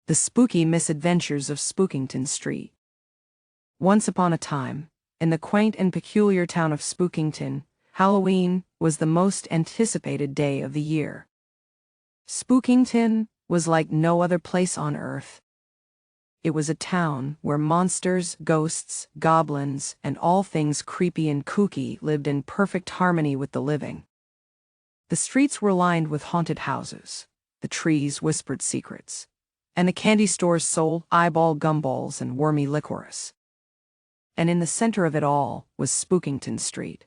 The spooky misadventures of Spookington Street. Once upon a time, in the quaint and peculiar town of Spookington, Halloween was the most anticipated day of the year. Spookington was like no other place on Earth. It was a town where monsters, ghosts, goblins, and all things creepy and kooky lived in perfect harmony with the living. The streets were lined with haunted houses, the trees whispered secrets, and the candy stores sold eyeball gumballs and wormy licorice. And in the center of it all was Spookington Street.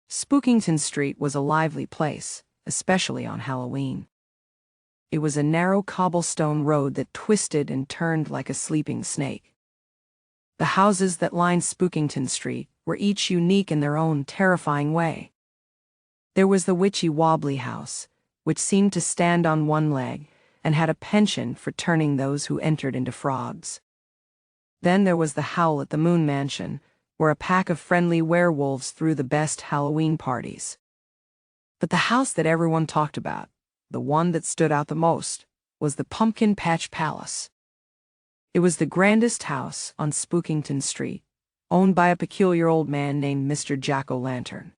Spookington Street was a lively place, especially on Halloween. It was a narrow cobblestone road that twisted and turned like a sleeping snake. The houses that lined Spookington Street were each unique in their own terrifying way. There was the witchy wobbly house, which seemed to stand on one leg and had a penchant for turning those who entered into frogs. Then there was the Howl at the Moon Mansion, where a pack of friendly werewolves threw the best Halloween parties. But the house that everyone talked about, the one that stood out the most, was the Pumpkin Patch Palace. It was the grandest house on Spookington Street, owned by a peculiar old man named Mr. Jack-o'-lantern.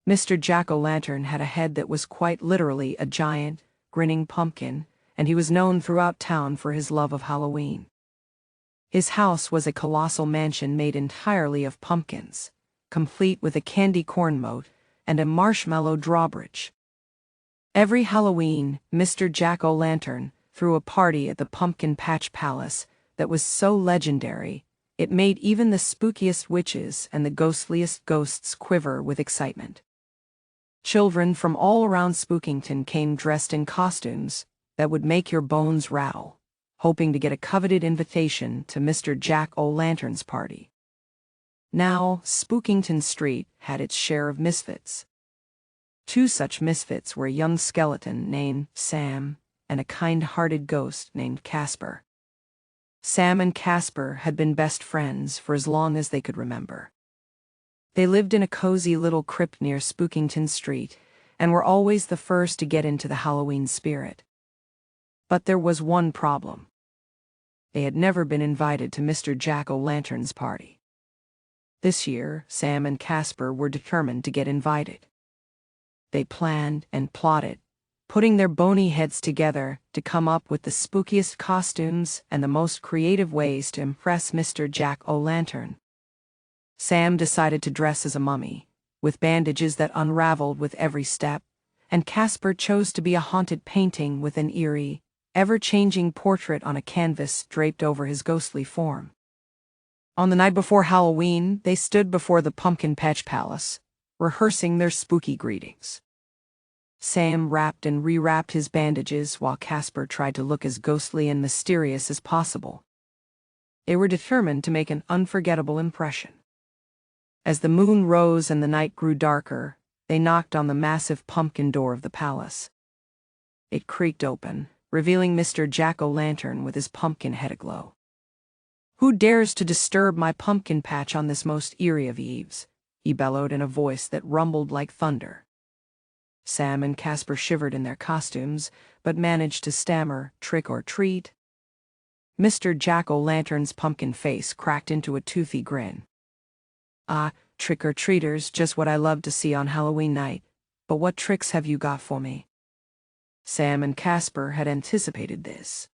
Mr. Jack-o'-lantern had a head that was quite literally a giant, grinning pumpkin, and he was known throughout town for his love of Halloween. His house was a colossal mansion made entirely of pumpkins, complete with a candy corn moat and a marshmallow drawbridge. Every Halloween, Mr. Jack-o'-lantern threw a party at the Pumpkin Patch Palace that was so legendary, it made even the spookiest witches and the ghostliest ghosts quiver with excitement. Children from all around Spookington came dressed in costumes that would make your bones rattle, hoping to get a coveted invitation to Mr. Jack-o'-lantern's party. Now, Spookington Street had its share of misfits. Two such misfits were a young skeleton named Sam and a kind-hearted ghost named Casper. Sam and Casper had been best friends for as long as they could remember. They lived in a cozy little crypt near Spookington Street and were always the first to get into the Halloween spirit. But there was one problem. They had never been invited to Mr. Jack-o'-lantern's party. This year, Sam and Casper were determined to get invited. They planned and plotted, putting their bony heads together to come up with the spookiest costumes and the most creative ways to impress Mr. Jack-o'-lantern. Sam decided to dress as a mummy, with bandages that unraveled with every step, and Casper chose to be a haunted painting with an eerie, ever-changing portrait on a canvas draped over his ghostly form. On the night before Halloween, they stood before the Pumpkin Patch Palace, rehearsing their spooky greetings. Sam wrapped and rewrapped his bandages while Casper tried to look as ghostly and mysterious as possible. They were determined to make an unforgettable impression. As the moon rose and the night grew darker, they knocked on the massive pumpkin door of the palace. It creaked open, revealing Mr. Jack-o'-lantern with his pumpkin head aglow. "Who dares to disturb my pumpkin patch on this most eerie of eves?" he bellowed in a voice that rumbled like thunder. Sam and Casper shivered in their costumes, but managed to stammer, "Trick or treat?" Mr. Jack-o'-lantern's pumpkin face cracked into a toothy grin. "Ah, trick-or-treaters, just what I love to see on Halloween night. But what tricks have you got for me?" Sam and Casper had anticipated this.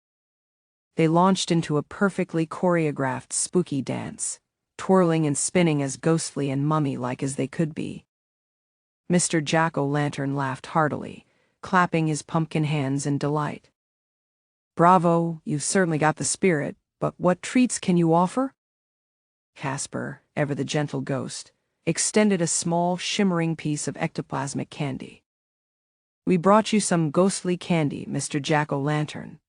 They launched into a perfectly choreographed spooky dance, twirling and spinning as ghostly and mummy-like as they could be. Mr. Jack-o'-lantern laughed heartily, clapping his pumpkin hands in delight. "Bravo, you've certainly got the spirit, but what treats can you offer?" Casper, ever the gentle ghost, extended a small, shimmering piece of ectoplasmic candy. "We brought you some ghostly candy, Mr. Jack-o'-lantern.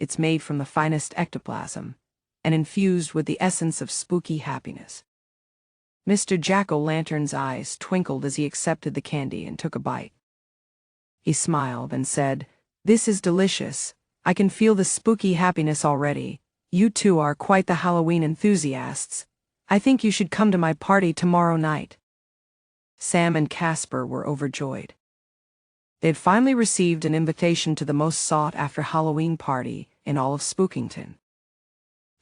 It's made from the finest ectoplasm, and infused with the essence of spooky happiness." Mr. Jack-o'-lantern's eyes twinkled as he accepted the candy and took a bite. He smiled and said, "This is delicious. I can feel the spooky happiness already. You two are quite the Halloween enthusiasts. I think you should come to my party tomorrow night." Sam and Casper were overjoyed. They had finally received an invitation to the most sought-after Halloween party, in all of Spookington.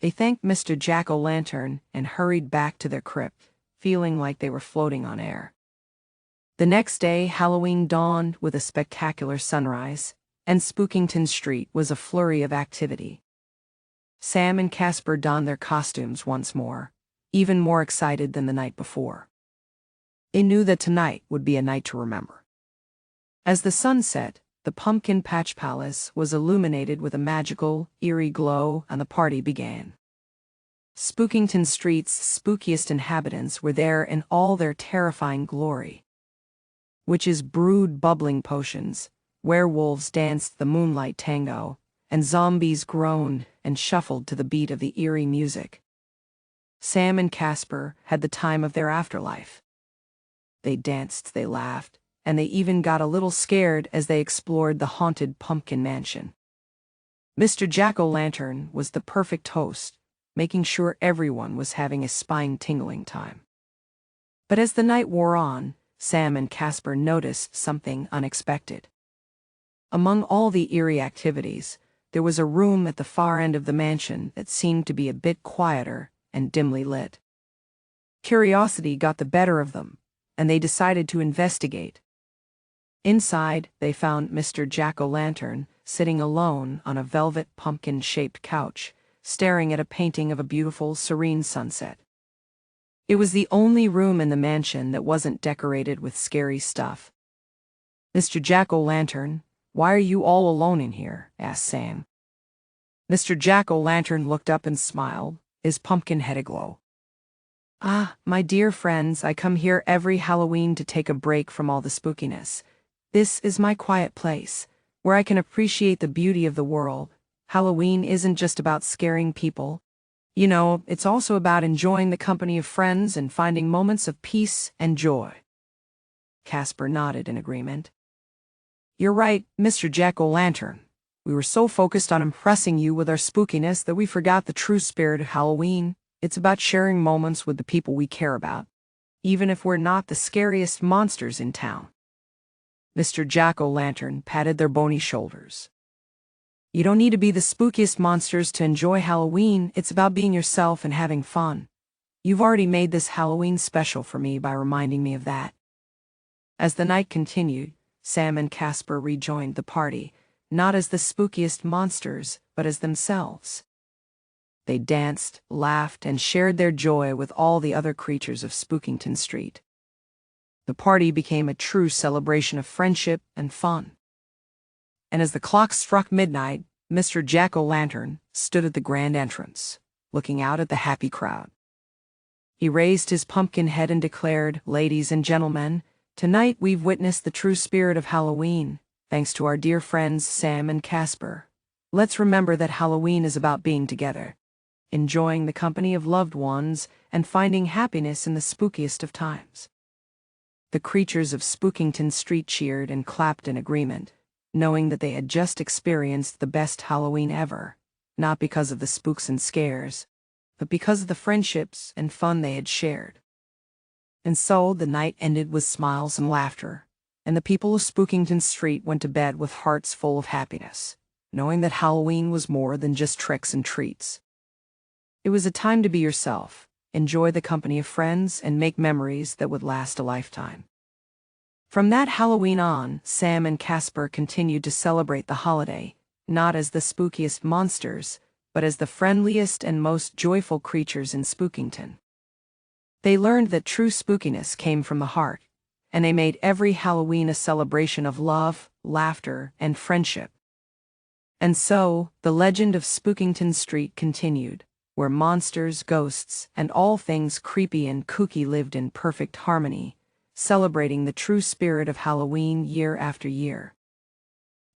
They thanked Mr. Jack-o'-lantern and hurried back to their crypt, feeling like they were floating on air. The next day, Halloween dawned with a spectacular sunrise, and Spookington Street was a flurry of activity. Sam and Casper donned their costumes once more, even more excited than the night before. They knew that tonight would be a night to remember. As the sun set, the Pumpkin Patch Palace was illuminated with a magical, eerie glow, and the party began. Spookington Street's spookiest inhabitants were there in all their terrifying glory. Witches brewed bubbling potions, werewolves danced the moonlight tango, and zombies groaned and shuffled to the beat of the eerie music. Sam and Casper had the time of their afterlife. They danced, they laughed, and they even got a little scared as they explored the haunted pumpkin mansion. Mr. Jack-o'-lantern was the perfect host, making sure everyone was having a spine-tingling time. But as the night wore on, Sam and Casper noticed something unexpected. Among all the eerie activities, there was a room at the far end of the mansion that seemed to be a bit quieter and dimly lit. Curiosity got the better of them, and they decided to investigate. Inside, they found Mr. Jack-o'-lantern sitting alone on a velvet pumpkin-shaped couch, staring at a painting of a beautiful, serene sunset. It was the only room in the mansion that wasn't decorated with scary stuff. "Mr. Jack-o'-lantern, why are you all alone in here?" asked Sam. Mr. Jack-o'-lantern looked up and smiled, his pumpkin head aglow. "Ah, my dear friends, I come here every Halloween to take a break from all the spookiness. This is my quiet place, where I can appreciate the beauty of the world. Halloween isn't just about scaring people. You know, it's also about enjoying the company of friends and finding moments of peace and joy." Casper nodded in agreement. "You're right, Mr. Jack-o'-lantern. We were so focused on impressing you with our spookiness that we forgot the true spirit of Halloween. It's about sharing moments with the people we care about, even if we're not the scariest monsters in town." Mr. Jack-o'-lantern patted their bony shoulders. "You don't need to be the spookiest monsters to enjoy Halloween. It's about being yourself and having fun. You've already made this Halloween special for me by reminding me of that." As the night continued, Sam and Casper rejoined the party, not as the spookiest monsters, but as themselves. They danced, laughed, and shared their joy with all the other creatures of Spookington Street. The party became a true celebration of friendship and fun. And as the clock struck midnight, Mr. Jack-o'-lantern stood at the grand entrance, looking out at the happy crowd. He raised his pumpkin head and declared, "Ladies and gentlemen, tonight we've witnessed the true spirit of Halloween, thanks to our dear friends Sam and Casper. Let's remember that Halloween is about being together, enjoying the company of loved ones, and finding happiness in the spookiest of times." The creatures of Spookington Street cheered and clapped in agreement, knowing that they had just experienced the best Halloween ever, not because of the spooks and scares, but because of the friendships and fun they had shared. And so the night ended with smiles and laughter, and the people of Spookington Street went to bed with hearts full of happiness, knowing that Halloween was more than just tricks and treats. It was a time to be yourself, enjoy the company of friends, and make memories that would last a lifetime. From that Halloween on, Sam and Casper continued to celebrate the holiday, not as the spookiest monsters, but as the friendliest and most joyful creatures in Spookington. They learned that true spookiness came from the heart, and they made every Halloween a celebration of love, laughter, and friendship. And so, the legend of Spookington Street continued, where monsters, ghosts, and all things creepy and kooky lived in perfect harmony, celebrating the true spirit of Halloween year after year.